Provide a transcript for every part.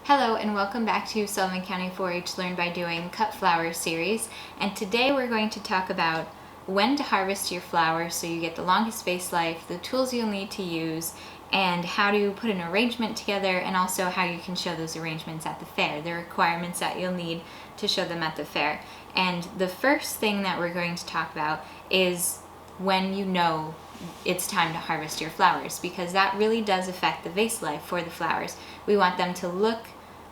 Hello and welcome back to Sullivan County 4-H Learn by Doing Cut Flowers series, and today we're going to talk about when to harvest your flowers so you get the longest vase life, the tools you'll need to use, and how to put an arrangement together, and also how you can show those arrangements at the fair, the requirements that you'll need to show them at the fair. And the first thing that we're going to talk about is when you know it's time to harvest your flowers, because that really does affect the vase life for the flowers. We want them to look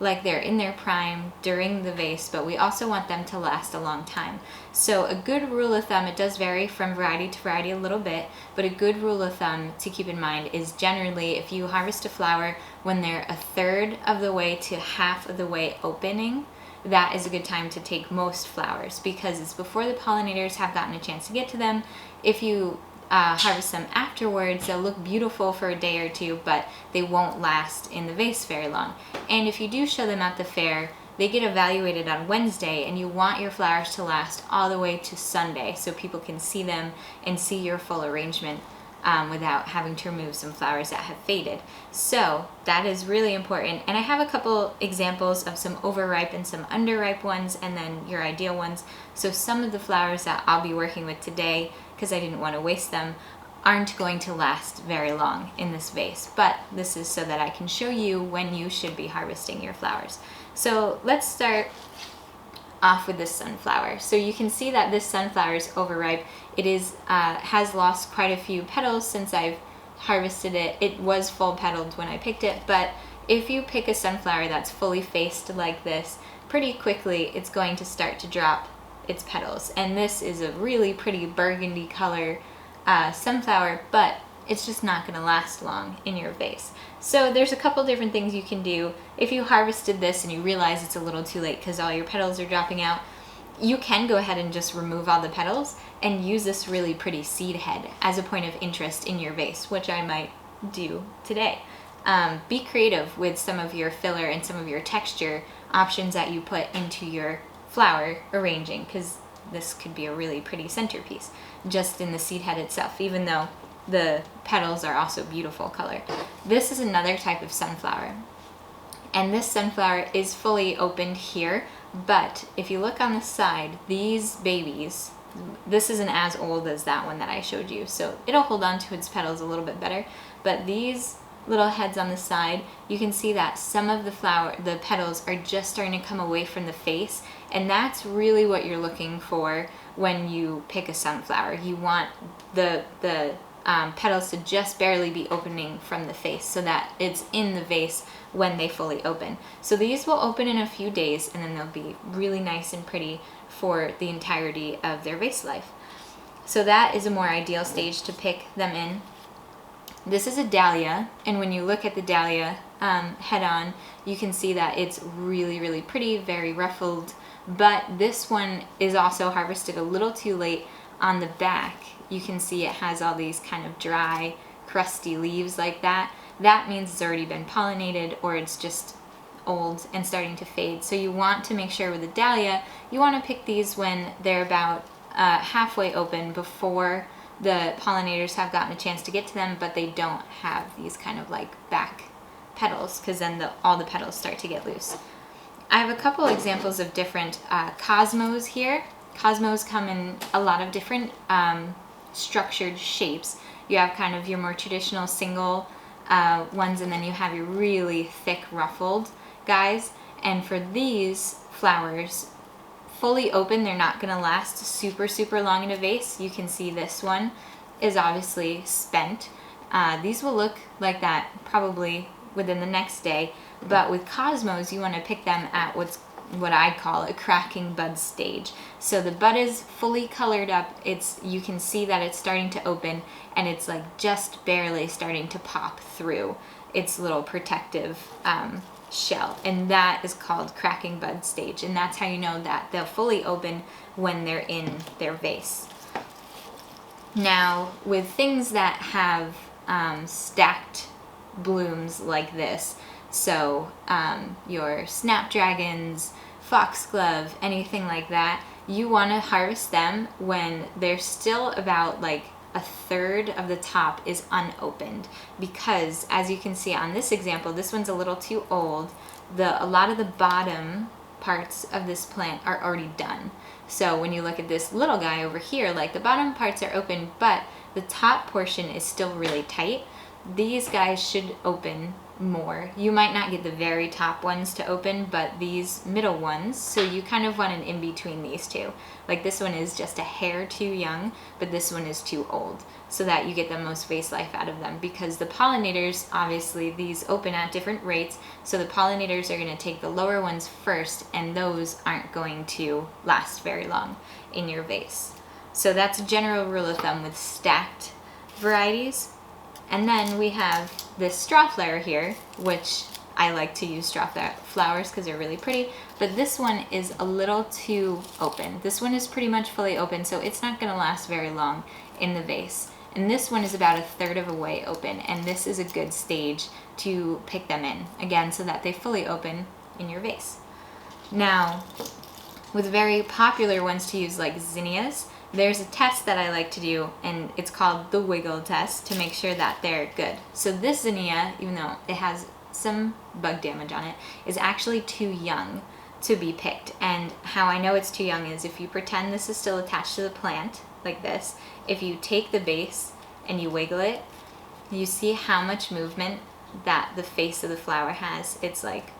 like they're in their prime during the vase, but we also want them to last a long time. So a good rule of thumb, it does vary from variety to variety a little bit, but a good rule of thumb to keep in mind is generally if you harvest a flower when they're a third of the way to half of the way opening, that is a good time to take most flowers, because it's before the pollinators have gotten a chance to get to them. If you harvest them afterwards, they'll look beautiful for a day or two, but they won't last in the vase very long. And if you do show them at the fair, they get evaluated on Wednesday, and you want your flowers to last all the way to Sunday so people can see them and see your full arrangement without having to remove some flowers that have faded. So that is really important. And I have a couple examples of some overripe and some underripe ones, and then your ideal ones. So some of the flowers that I'll be working with today, because I didn't want to waste them, aren't going to last very long in this vase, but this is so that I can show you when you should be harvesting your flowers. So let's start off with this sunflower. So you can see that this sunflower is overripe. It is has lost quite a few petals since I've harvested it. It was full petaled when I picked it, but if you pick a sunflower that's fully faced like this, pretty quickly it's going to start to drop its petals. And this is a really pretty burgundy color sunflower, but it's just not going to last long in your vase. So there's a couple different things you can do. If you harvested this and you realize it's a little too late because all your petals are dropping out, you can go ahead and just remove all the petals and use this really pretty seed head as a point of interest in your vase, which I might do today. Be creative with some of your filler and some of your texture options that you put into your flower arranging, because this could be a really pretty centerpiece just in the seed head itself, even though the petals are also beautiful color. This is another type of sunflower, and this sunflower is fully opened here, but if you look on the side, these babies, this isn't as old as that one that I showed you, so it'll hold on to its petals a little bit better, but these little heads on the side, you can see that some of the petals are just starting to come away from the face, and that's really what you're looking for when you pick a sunflower. You want the petals to just barely be opening from the face so that it's in the vase when they fully open. So these will open in a few days, and then they'll be really nice and pretty for the entirety of their vase life. So that is a more ideal stage to pick them in. This is a dahlia, and when you look at the dahlia head on, you can see that it's really, really pretty, very ruffled, but this one is also harvested a little too late. On the back, you can see it has all these kind of dry, crusty leaves like that. That means it's already been pollinated, or it's just old and starting to fade. So you want to make sure with the dahlia, you want to pick these when they're about halfway open, before the pollinators have gotten a chance to get to them, but they don't have these kind of like back petals, because then all the petals start to get loose. I have a couple examples of different cosmos here. Cosmos come in a lot of different structured shapes. You have kind of your more traditional single ones, and then you have your really thick ruffled guys. And for these flowers, fully open, they're not going to last super, super long in a vase. You can see this one is obviously spent. These will look like that probably within the next day, but with cosmos, you want to pick them at what I call a cracking bud stage. So the bud is fully colored up. You can see that it's starting to open, and it's like just barely starting to pop through its little protective shell, and that is called cracking bud stage, and that's how you know that they'll fully open when they're in their vase. Now, with things that have stacked blooms like this, so your snapdragons, foxglove, anything like that, you want to harvest them when they're still about like a third of the top is unopened, because as you can see on this example, this one's a little too old, a lot of the bottom parts of this plant are already done. So when you look at this little guy over here, like the bottom parts are open, but the top portion is still really tight. These guys should open more. You might not get the very top ones to open, but these middle ones, so you kind of want an in between these two. Like this one is just a hair too young, but this one is too old, so that you get the most vase life out of them, because the pollinators, obviously these open at different rates, so the pollinators are going to take the lower ones first, and those aren't going to last very long in your vase. So that's a general rule of thumb with stacked varieties. And then we have this straw flower here, which I like to use straw flowers because they're really pretty, but this one is a little too open. This one is pretty much fully open, so it's not going to last very long in the vase. And this one is about 1/3 of a way open, and this is a good stage to pick them in, again, so that they fully open in your vase. Now, with very popular ones to use like zinnias, there's a test that I like to do, and it's called the wiggle test, to make sure that they're good. So this zinnia, even though it has some bug damage on it, is actually too young to be picked. And how I know it's too young is if you pretend this is still attached to the plant, like this, if you take the base and you wiggle it, you see how much movement that the face of the flower has. It's like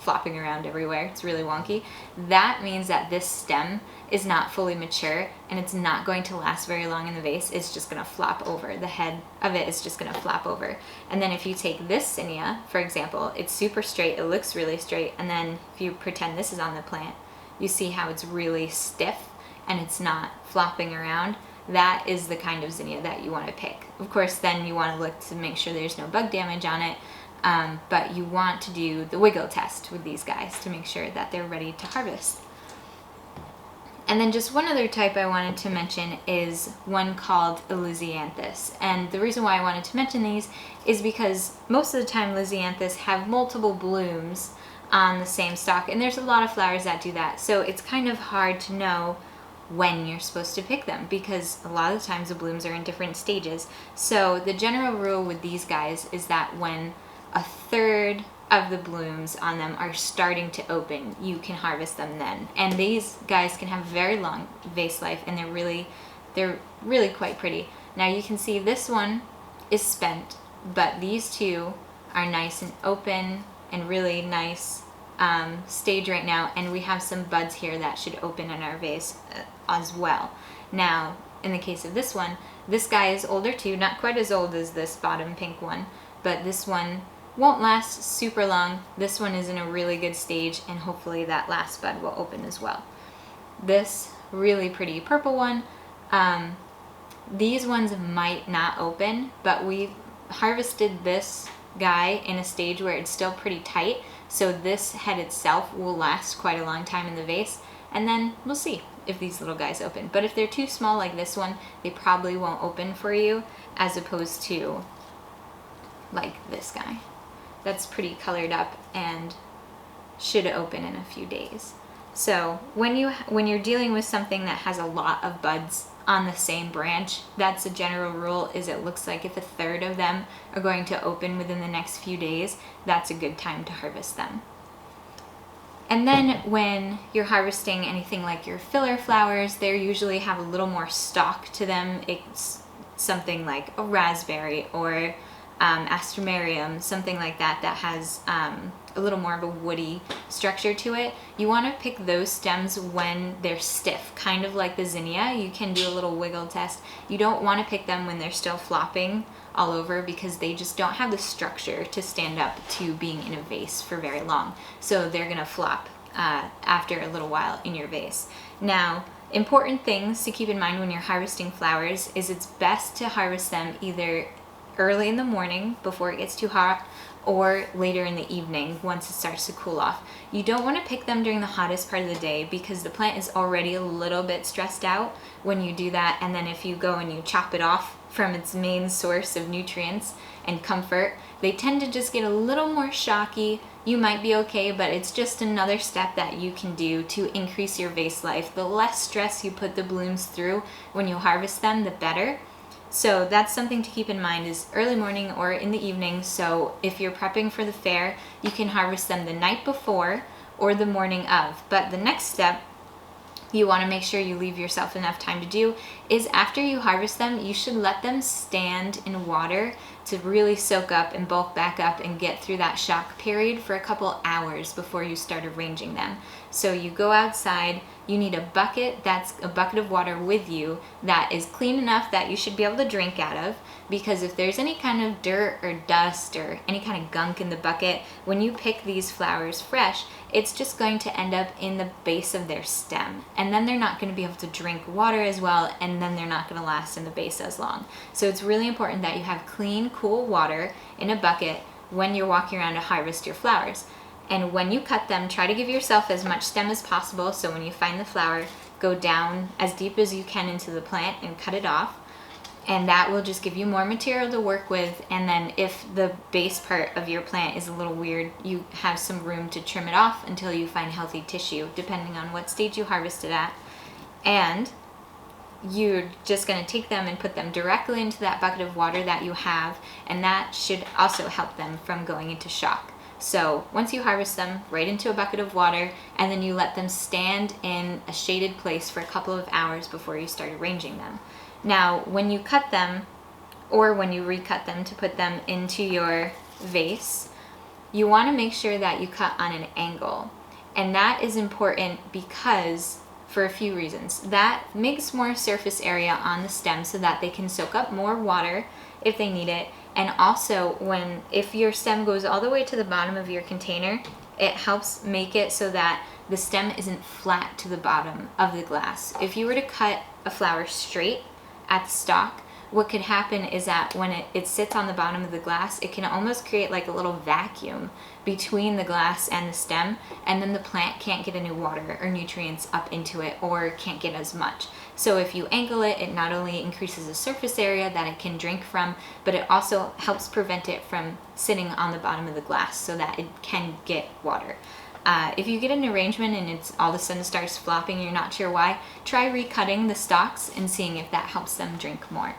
flopping around everywhere. It's really wonky. That means that this stem is not fully mature, and it's not going to last very long in the vase. It's just going to flop over. The head of it is just going to flop over. And then if you take this zinnia, for example, it's super straight, it looks really straight, and then if you pretend this is on the plant, you see how it's really stiff and it's not flopping around. That is the kind of zinnia that you want to pick. Of course, then you want to look to make sure there's no bug damage on it, but you want to do the wiggle test with these guys to make sure that they're ready to harvest. And then just one other type I wanted to mention is one called Illusianthus. And the reason why I wanted to mention these is because most of the time Lizianthus have multiple blooms on the same stalk, and there's a lot of flowers that do that. So it's kind of hard to know when you're supposed to pick them, because a lot of the times the blooms are in different stages. So the general rule with these guys is that when 1/3 of the blooms on them are starting to open, you can harvest them then. And these guys can have very long vase life, and they're really quite pretty. Now you can see this one is spent, but these two are nice and open and really nice stage right now, and we have some buds here that should open in our vase as well. Now, in the case of this one, this guy is older too, not quite as old as this bottom pink one, but this one won't last super long. This one is in a really good stage, and hopefully that last bud will open as well. This really pretty purple one, these ones might not open, but we harvested this guy in a stage where it's still pretty tight, so this head itself will last quite a long time in the vase, and then we'll see if these little guys open. But if they're too small like this one, they probably won't open for you, as opposed to like this guy. That's pretty colored up and should open in a few days. So when you're dealing with something that has a lot of buds on the same branch, that's a general rule, is it looks like if 1/3 of them are going to open within the next few days, that's a good time to harvest them. And then when you're harvesting anything like your filler flowers, they usually have a little more stalk to them. It's something like a raspberry or astromerium, something like that, that has a little more of a woody structure to it. You want to pick those stems when they're stiff, kind of like the zinnia. You can do a little wiggle test. You don't want to pick them when they're still flopping all over, because they just don't have the structure to stand up to being in a vase for very long. So they're going to flop after a little while in your vase. Now, important things to keep in mind when you're harvesting flowers is it's best to harvest them either early in the morning before it gets too hot, or later in the evening once it starts to cool off. You don't want to pick them during the hottest part of the day, because the plant is already a little bit stressed out when you do that, and then if you go and you chop it off from its main source of nutrients and comfort, they tend to just get a little more shocky. You might be okay, but it's just another step that you can do to increase your vase life. The less stress you put the blooms through when you harvest them, the better. So that's something to keep in mind, is early morning or in the evening. So if you're prepping for the fair, you can harvest them the night before or the morning of. But the next step you want to make sure you leave yourself enough time to do is, after you harvest them, you should let them stand in water to really soak up and bulk back up and get through that shock period for a couple hours before you start arranging them. So you go outside, you need a bucket, that's a bucket of water with you that is clean enough that you should be able to drink out of, because if there's any kind of dirt or dust or any kind of gunk in the bucket, when you pick these flowers fresh, it's just going to end up in the base of their stem, and then they're not going to be able to drink water as well, and then they're not going to last in the base as long. So it's really important that you have clean, cool water in a bucket when you're walking around to harvest your flowers. And when you cut them, try to give yourself as much stem as possible, so when you find the flower, go down as deep as you can into the plant and cut it off. And that will just give you more material to work with. And then if the base part of your plant is a little weird, you have some room to trim it off until you find healthy tissue, depending on what stage you harvest it at. And you're just going to take them and put them directly into that bucket of water that you have, and that should also help them from going into shock. So once you harvest them, right into a bucket of water, and then you let them stand in a shaded place for a couple of hours before you start arranging them. Now, when you cut them, or when you recut them to put them into your vase, you want to make sure that you cut on an angle. And that is important because, for a few reasons. That makes more surface area on the stem so that they can soak up more water if they need it. And also, if your stem goes all the way to the bottom of your container, it helps make it so that the stem isn't flat to the bottom of the glass. If you were to cut a flower straight at the stalk, what could happen is that when it sits on the bottom of the glass, it can almost create like a little vacuum between the glass and the stem, and then the plant can't get any water or nutrients up into it, or can't get as much. So if you angle it, it not only increases the surface area that it can drink from, but it also helps prevent it from sitting on the bottom of the glass so that it can get water. If you get an arrangement and it's all of a sudden starts flopping and you're not sure why, try recutting the stalks and seeing if that helps them drink more.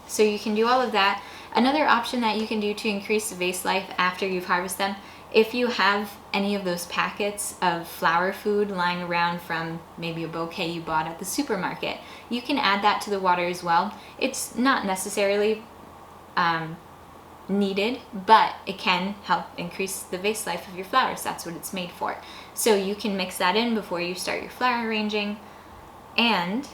So you can do all of that. Another option that you can do to increase the vase life after you've harvested them, if you have any of those packets of flower food lying around from maybe a bouquet you bought at the supermarket, you can add that to the water as well. It's not necessarily needed, but it can help increase the vase life of your flowers. That's what it's made for. So you can mix that in before you start your flower arranging. And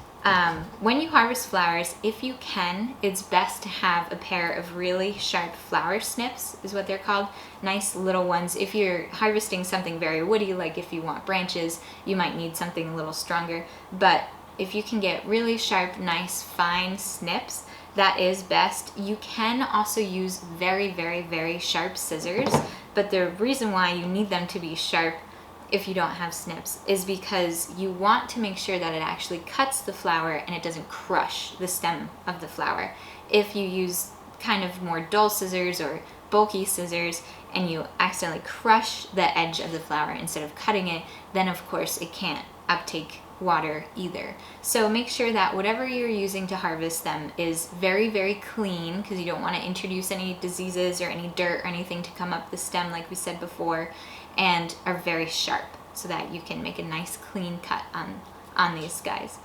when you harvest flowers, if you can, it's best to have a pair of really sharp flower snips, is what they're called. Nice little ones. If you're harvesting something very woody, like if you want branches, you might need something a little stronger. But if you can get really sharp, nice, fine snips, that is best. You can also use very, very, very sharp scissors, but the reason why you need them to be sharp if you don't have snips is because you want to make sure that it actually cuts the flower and it doesn't crush the stem of the flower. If you use kind of more dull scissors or bulky scissors and you accidentally crush the edge of the flower instead of cutting it, then of course it can't uptake water either. So make sure that whatever you're using to harvest them is very, very clean, because you don't want to introduce any diseases or any dirt or anything to come up the stem like we said before, and are very sharp so that you can make a nice clean cut on these guys.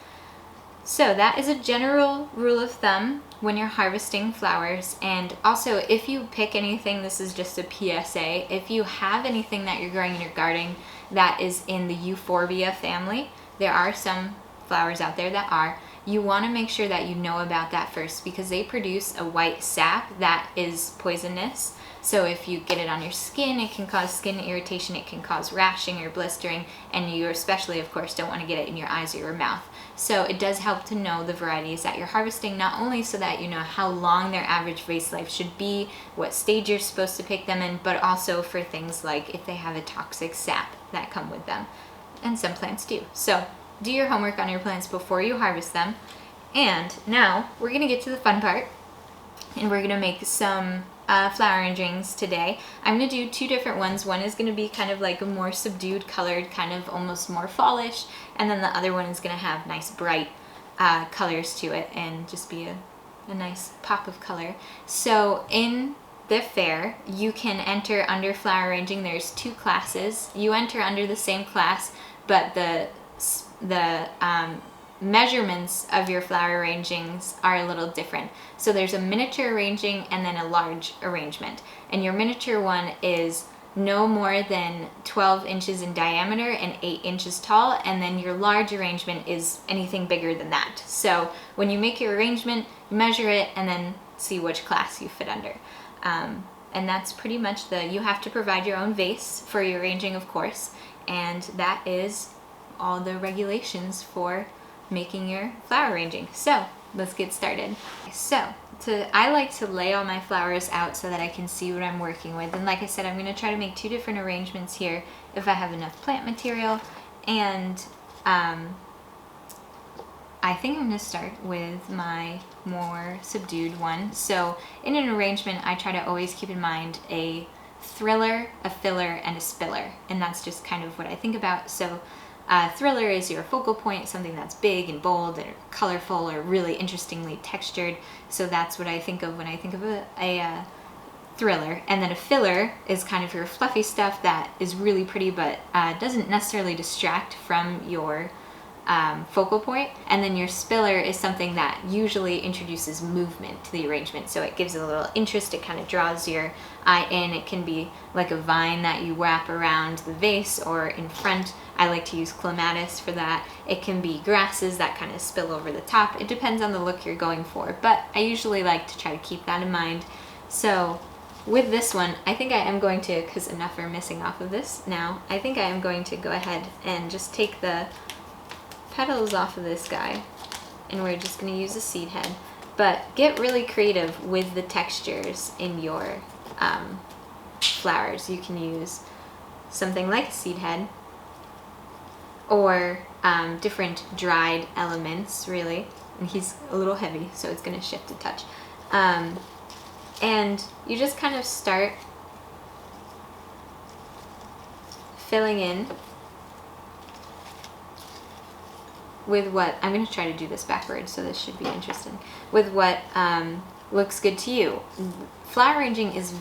So that is a general rule of thumb when you're harvesting flowers. And also, if you pick anything, this is just a PSA, if you have anything that you're growing in your garden that is in the euphorbia family, there are some flowers out there that are, you want to make sure that you know about that first, because they produce a white sap that is poisonous. So if you get it on your skin, it can cause skin irritation, it can cause rashing or blistering, and you especially, of course, don't want to get it in your eyes or your mouth. So it does help to know the varieties that you're harvesting, not only so that you know how long their average vase life should be, what stage you're supposed to pick them in, but also for things like if they have a toxic sap that come with them. And some plants do. So do your homework on your plants before you harvest them. And now we're going to get to the fun part, and we're going to make some flower arrangements today. I'm going to do two different ones. One is going to be kind of like a more subdued colored, kind of almost more fallish, and then the other one is going to have nice bright colors to it and just be a a nice pop of color. So in the fair, you can enter under flower arranging. There's 2 classes. You enter under the same class, but the measurements of your flower arrangings are a little different. So there's a miniature arranging and then a large arrangement. And your miniature one is no more than 12 inches in diameter and 8 inches tall, and then your large arrangement is anything bigger than that. So when you make your arrangement, you measure it and then see which class you fit under. And that's pretty much you have to provide your own vase for your arranging, of course, and that is all the regulations for making your flower arranging. So let's get started. So I like to lay all my flowers out so that I can see what I'm working with. And like I said, I'm going to try to make 2 different arrangements here if I have enough plant material. And I think I'm going to start with my more subdued one. So in an arrangement, I try to always keep in mind a thriller, a filler, and a spiller. And that's just kind of what I think about. So thriller is your focal point, something that's big and bold and colorful or really interestingly textured. So that's what I think of when I think of a thriller. And then a filler is kind of your fluffy stuff that is really pretty but doesn't necessarily distract from your focal point. And then your spiller is something that usually introduces movement to the arrangement. So it gives it a little interest, it kind of draws your eye in. It can be like a vine that you wrap around the vase or in front. I like to use clematis for that. It can be grasses that kind of spill over the top. It depends on the look you're going for, but I usually like to try to keep that in mind. So with this one, I think I am going to, because enough are missing off of this now, I think I am going to go ahead and just take the petals off of this guy, and we're just going to use a seed head. But get really creative with the textures in your flowers. You can use something like a seed head, or different dried elements, really. And he's a little heavy, so it's going to shift a touch. And you just kind of start filling in with what, I'm going to try to do this backwards, so this should be interesting, with what looks good to you. Flower arranging is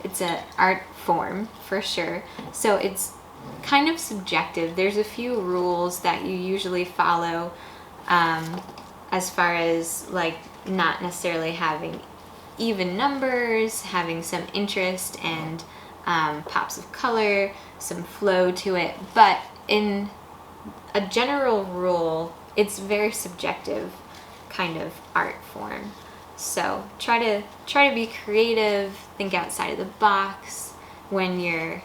it's an art form for sure, so it's kind of subjective. There's a few rules that you usually follow as far as like not necessarily having even numbers, having some interest and pops of color, some flow to it, but in a general rule, it's very subjective kind of art form. So try to be creative, think outside of the box when you're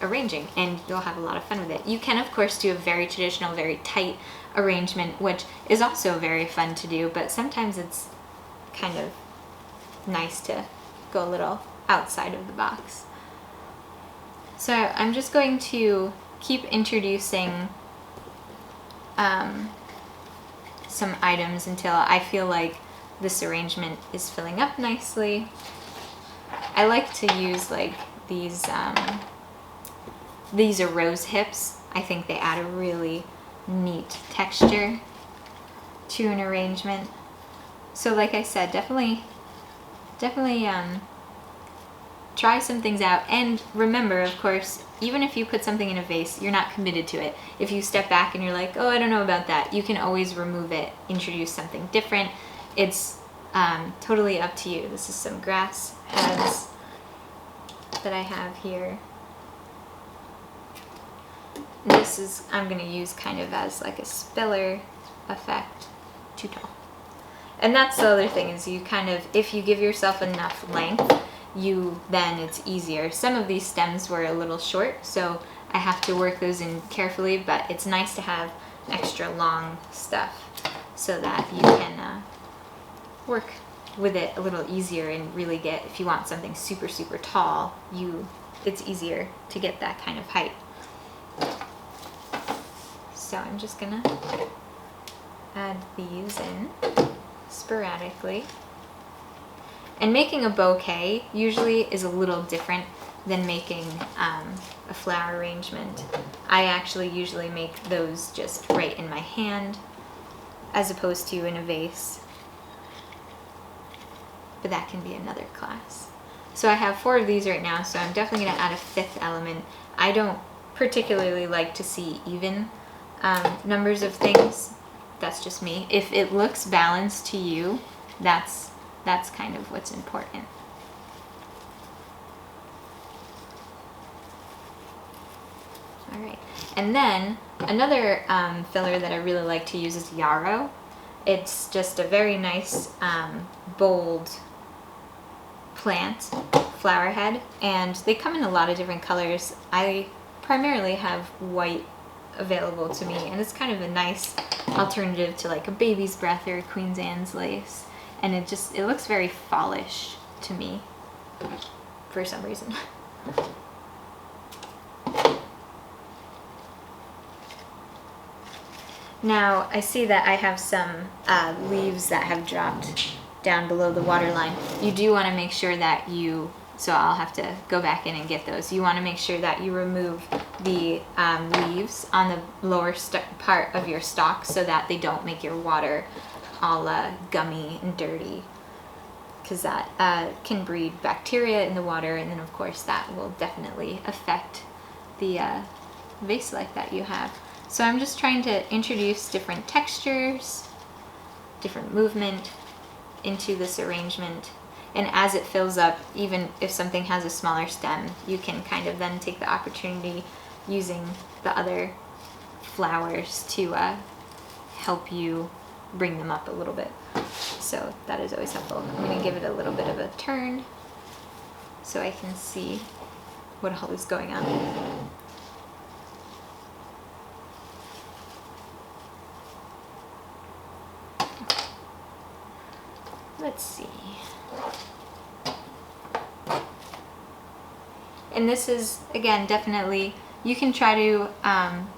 arranging, and you'll have a lot of fun with it. You can of course do a very traditional, very tight arrangement, which is also very fun to do, but sometimes it's kind of nice to go a little outside of the box. So I'm just going to keep introducing some items until I feel like this arrangement is filling up nicely. I like to use like these are rose hips. I think they add a really neat texture to an arrangement. So like I said, definitely try some things out, and remember, of course, even if you put something in a vase, you're not committed to it. If you step back and you're like, oh, I don't know about that, you can always remove it, introduce something different. It's totally up to you. This is some grass heads that I have here. This is, I'm going to use kind of as like a spiller effect. Too tall. And that's the other thing, is you kind of, if you give yourself enough length, then it's easier. Some of these stems were a little short, so I have to work those in carefully, but it's nice to have extra long stuff so that you can work with it a little easier and really get, if you want something super, super tall, it's easier to get that kind of height. So I'm just gonna add these in sporadically. And making a bouquet usually is a little different than making a flower arrangement. I actually usually make those just right in my hand as opposed to in a vase. but that can be another class. So I have 4 of these right now, so I'm definitely going to add a 5th element. I don't particularly like to see even numbers of things. That's just me. If it looks balanced to you, that's kind of what's important. All right, and then another filler that I really like to use is Yarrow. It's just a very nice, bold plant, flower head, and they come in a lot of different colors. I primarily have white available to me, and it's kind of a nice alternative to like a baby's breath or a Queen Anne's lace, and it looks very fallish to me for some reason. Now I see that I have some leaves that have dropped down below the water line. You do want to make sure that so I'll have to go back in and get those. You want to make sure that you remove the leaves on the lower part of your stalk so that they don't make your water all gummy and dirty, because that can breed bacteria in the water, and then of course that will definitely affect the vase life that you have. So I'm just trying to introduce different textures, different movement into this arrangement. And as it fills up, even if something has a smaller stem, you can kind of then take the opportunity using the other flowers to help you bring them up a little bit. So that is always helpful. I'm going to give it a little bit of a turn so I can see what all is going on. Let's see. And this is, again, definitely, you can try to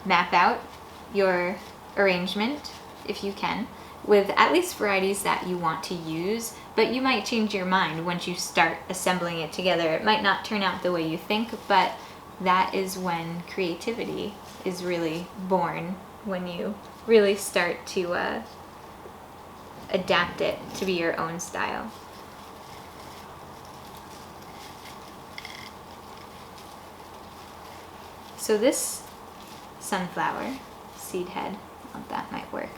map out your arrangement, if you can, with at least varieties that you want to use, but you might change your mind once you start assembling it together. It might not turn out the way you think, but that is when creativity is really born, when you really start to adapt it to be your own style. So this sunflower seed head, well, that might work.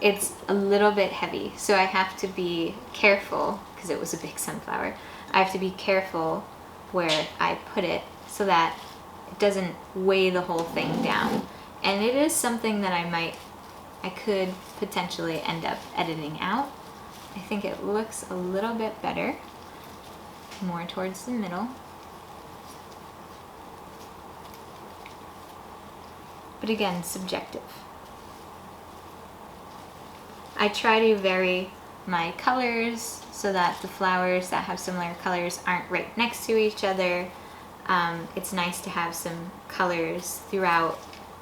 It's a little bit heavy, so I have to be careful, because it was a big sunflower. I have to be careful where I put it so that it doesn't weigh the whole thing down. And it is something that I could potentially end up editing out. I think it looks a little bit better, more towards the middle. But again, subjective. I try to vary my colors so that the flowers that have similar colors aren't right next to each other. It's nice to have some colors throughout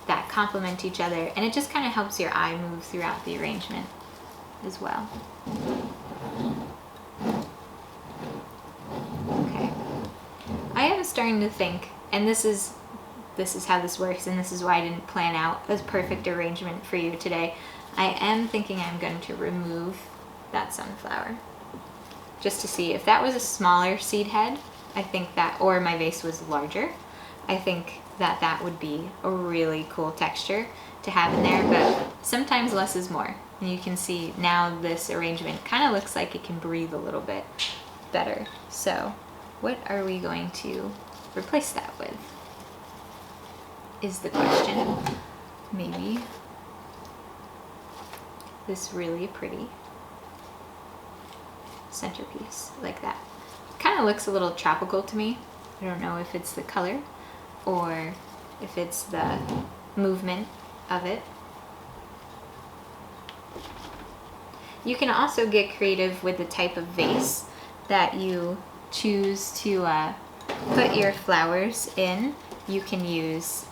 that complement each other, and it just kind of helps your eye move throughout the arrangement as well. Okay. I am starting to think, and this is how this works, and this is why I didn't plan out a perfect arrangement for you today. I am thinking I'm going to remove that sunflower just to see if that was a smaller seed head. I think that, or my vase was larger, I think that that would be a really cool texture to have in there, but sometimes less is more. And you can see now this arrangement kind of looks like it can breathe a little bit better. So what are we going to replace that with is the question. Maybe this really pretty centerpiece like that. Kind of looks a little tropical to me. I don't know if it's the color or if it's the movement of it. You can also get creative with the type of vase that you choose to put your flowers in. You can use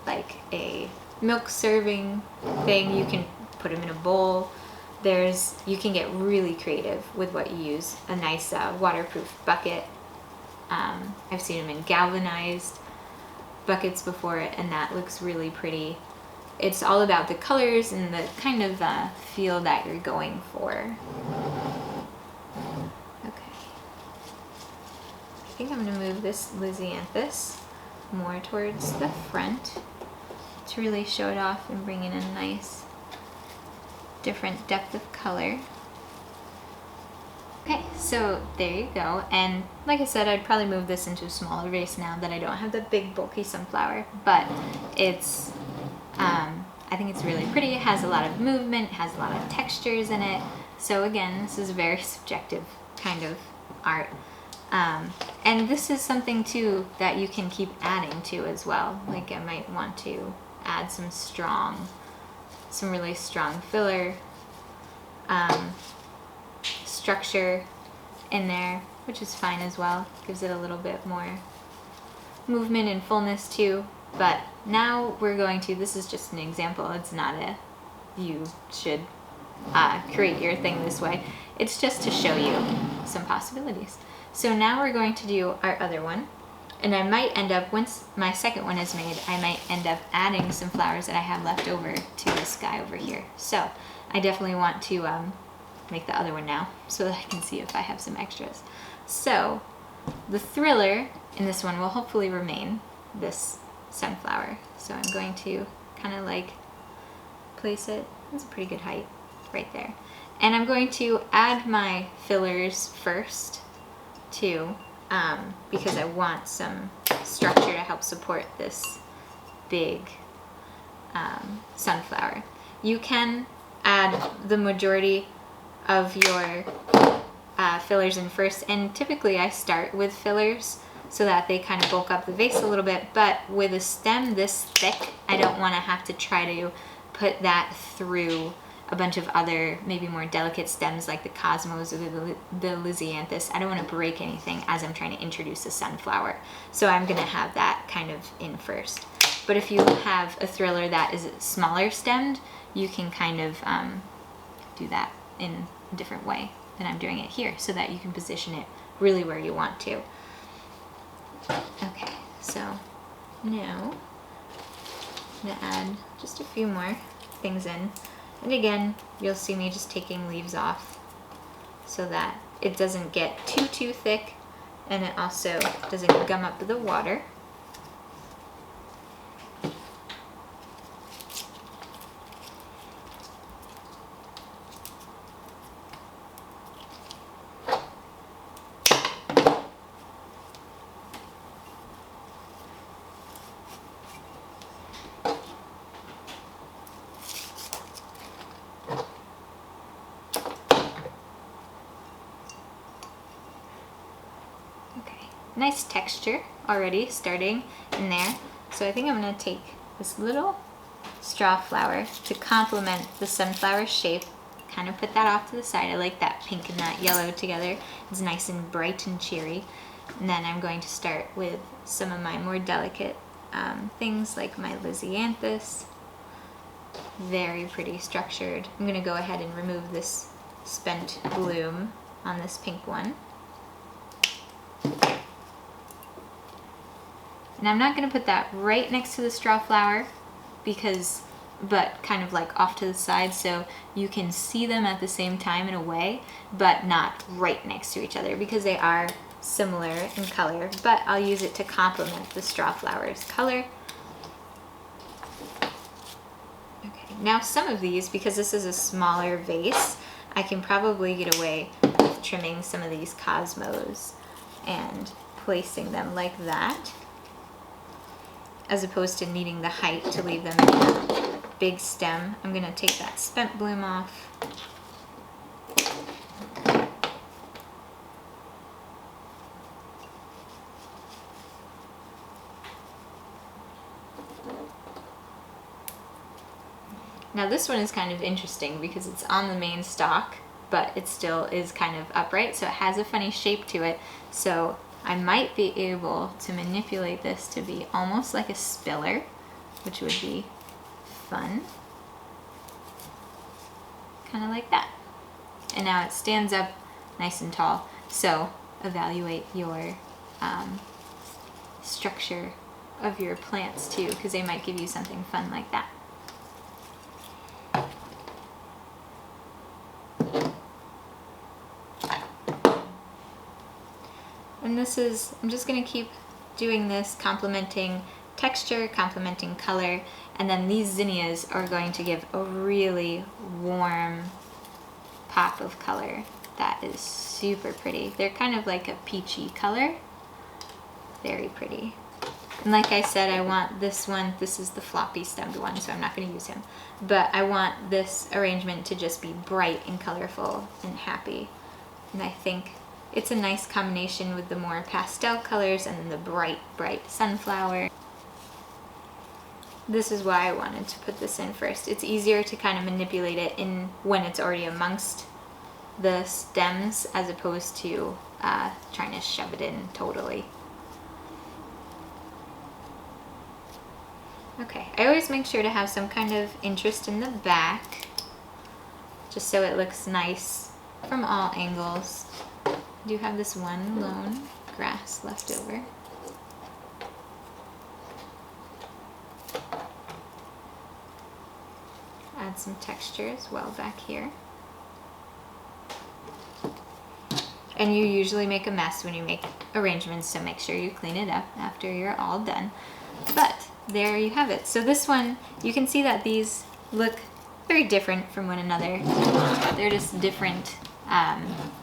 like a milk serving thing. You can put them in a bowl. You can get really creative with what you use. A nice waterproof bucket. I've seen them in galvanized buckets before, and that looks really pretty. It's all about the colors and the kind of feel that you're going for. think I'm gonna move this Lizianthus more towards the front to really show it off and bring in a nice different depth of color. Okay, so there you go. And like I said, I'd probably move this into a smaller vase now that I don't have the big bulky sunflower, but it's, I think it's really pretty. It has a lot of movement, it has a lot of textures in it. So again, this is a very subjective kind of art. And this is something too that you can keep adding to as well. Like I might want to add some really strong filler structure in there, which is fine as well. Gives it a little bit more movement and fullness too. But now we're going to, this is just an example, it's not a, you should create your thing this way. It's just to show you some possibilities. So now we're going to do our other one. And I might end up, once my second one is made, I might end up adding some flowers that I have left over to this guy over here. So I definitely want to make the other one now so that I can see if I have some extras. So the thriller in this one will hopefully remain this sunflower. So I'm going to kind of like place it, it's a pretty good height right there. And I'm going to add my fillers first too, because I want some structure to help support this big sunflower. You can add the majority of your fillers in first, and typically I start with fillers so that they kind of bulk up the vase a little bit, but with a stem this thick, I don't want to have to try to put that through a bunch of other maybe more delicate stems like the cosmos or the Lizianthus. I don't want to break anything as I'm trying to introduce a sunflower, so I'm going to have that kind of in first. But if you have a thriller that is smaller stemmed, you can kind of do that in a different way than I'm doing it here, so that you can position it really where you want to. Okay, so now I'm going to add just a few more things in. And again, you'll see me just taking leaves off so that it doesn't get too thick, and it also doesn't gum up the water. Nice texture already starting in there. So I think I'm going to take this little straw flower to complement the sunflower shape, kind of put that off to the side. I like that pink and that yellow together. It's nice and bright and cheery. And then I'm going to start with some of my more delicate things like my Lizianthus. Very pretty structured. I'm going to go ahead and remove this spent bloom on this pink one. And I'm not going to put that right next to the straw flower but kind of like off to the side so you can see them at the same time in a way, but not right next to each other because they are similar in color, but I'll use it to complement the straw flower's color. Okay, now some of these, because this is a smaller vase, I can probably get away with trimming some of these cosmos and placing them like that, as opposed to needing the height to leave them in a big stem. I'm going to take that spent bloom off. Now this one is kind of interesting because it's on the main stalk, but it still is kind of upright, so it has a funny shape to it. So I might be able to manipulate this to be almost like a spiller, which would be fun. Kind of like that. And now it stands up nice and tall. So evaluate your structure of your plants too, because they might give you something fun like that. And I'm just gonna keep doing this, complementing texture, complementing color, and then these zinnias are going to give a really warm pop of color that is super pretty. They're kind of like a peachy color. Very pretty. And like I said, I want this one, this is the floppy stemmed one, so I'm not going to use him. But I want this arrangement to just be bright and colorful and happy. And I think it's a nice combination with the more pastel colors and then the bright, bright sunflower. This is why I wanted to put this in first. It's easier to kind of manipulate it in when it's already amongst the stems as opposed to trying to shove it in totally. Okay, I always make sure to have some kind of interest in the back, just so it looks nice from all angles. I do have this one lone grass left over. Add some texture as well back here. And you usually make a mess when you make arrangements, so make sure you clean it up after you're all done. But there you have it. So this one, you can see that these look very different from one another. They're just different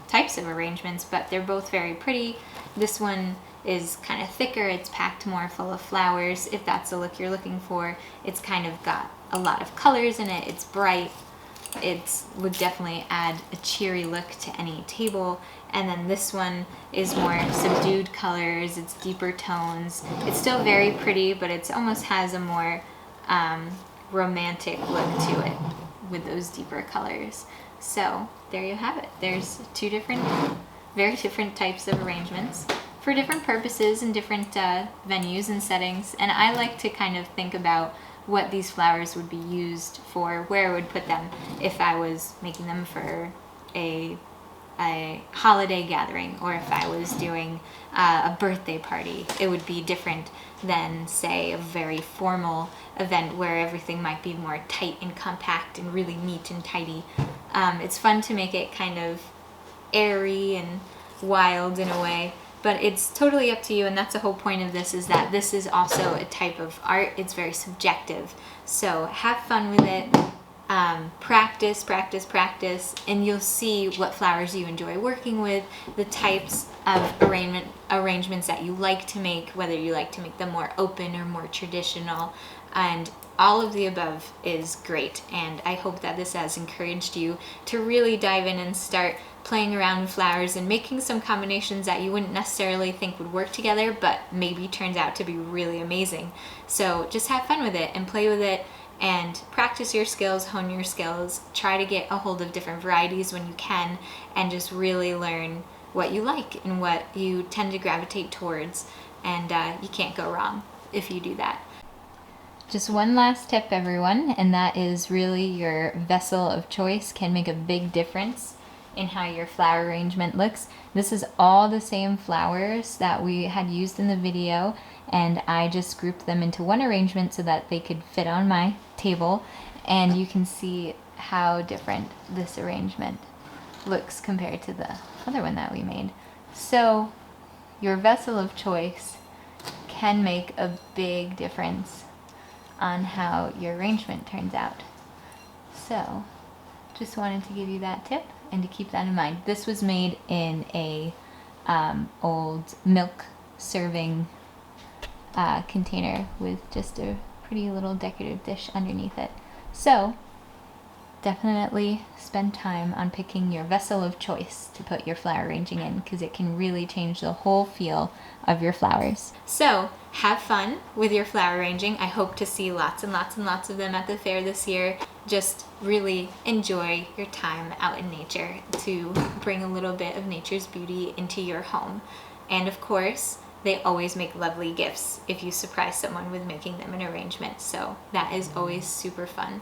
types of arrangements, but they're both very pretty. This one is kind of thicker, it's packed more full of flowers, if that's the look you're looking for. It's kind of got a lot of colors in it, it's bright. It would definitely add a cheery look to any table. And then this one is more subdued colors, it's deeper tones. It's still very pretty, but it almost has a more romantic look to it with those deeper colors. So there you have it. There's two very different types of arrangements for different purposes and different venues and settings. And I like to kind of think about what these flowers would be used for, where I would put them if I was making them for a holiday gathering, or if I was doing a birthday party. It would be different than, say, a very formal event where everything might be more tight and compact and really neat and tidy. It's fun to make it kind of airy and wild in a way, but it's totally up to you, and that's the whole point of this, is that this is also a type of art. It's very subjective, so have fun with it. Practice, practice, practice, and you'll see what flowers you enjoy working with, the types of arrangements that you like to make, whether you like to make them more open or more traditional, and all of the above is great. And I hope that this has encouraged you to really dive in and start playing around with flowers and making some combinations that you wouldn't necessarily think would work together, but maybe turns out to be really amazing. So just have fun with it and play with it, and practice your skills, hone your skills, try to get a hold of different varieties when you can, and just really learn what you like and what you tend to gravitate towards, and you can't go wrong if you do that. Just one last tip, everyone, and that is really your vessel of choice can make a big difference in how your flower arrangement looks. This is all the same flowers that we had used in the video, and I just grouped them into one arrangement so that they could fit on my table, and you can see how different this arrangement looks compared to the other one that we made. So your vessel of choice can make a big difference on how your arrangement turns out. So just wanted to give you that tip and to keep that in mind. This was made in a old milk serving container with just a pretty little decorative dish underneath it. So definitely spend time on picking your vessel of choice to put your flower arranging in, because it can really change the whole feel of your flowers. So have fun with your flower arranging. I hope to see lots and lots and lots of them at the fair this year. Just really enjoy your time out in nature to bring a little bit of nature's beauty into your home. And of course, they always make lovely gifts if you surprise someone with making them an arrangement. So that is always super fun.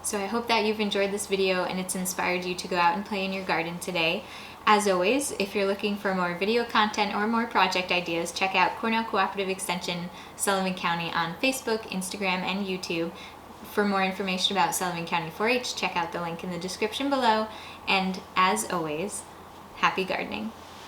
So I hope that you've enjoyed this video and it's inspired you to go out and play in your garden today. As always, if you're looking for more video content or more project ideas, check out Cornell Cooperative Extension Sullivan County on Facebook, Instagram, and YouTube. For more information about Sullivan County 4-H, check out the link in the description below. And as always, happy gardening.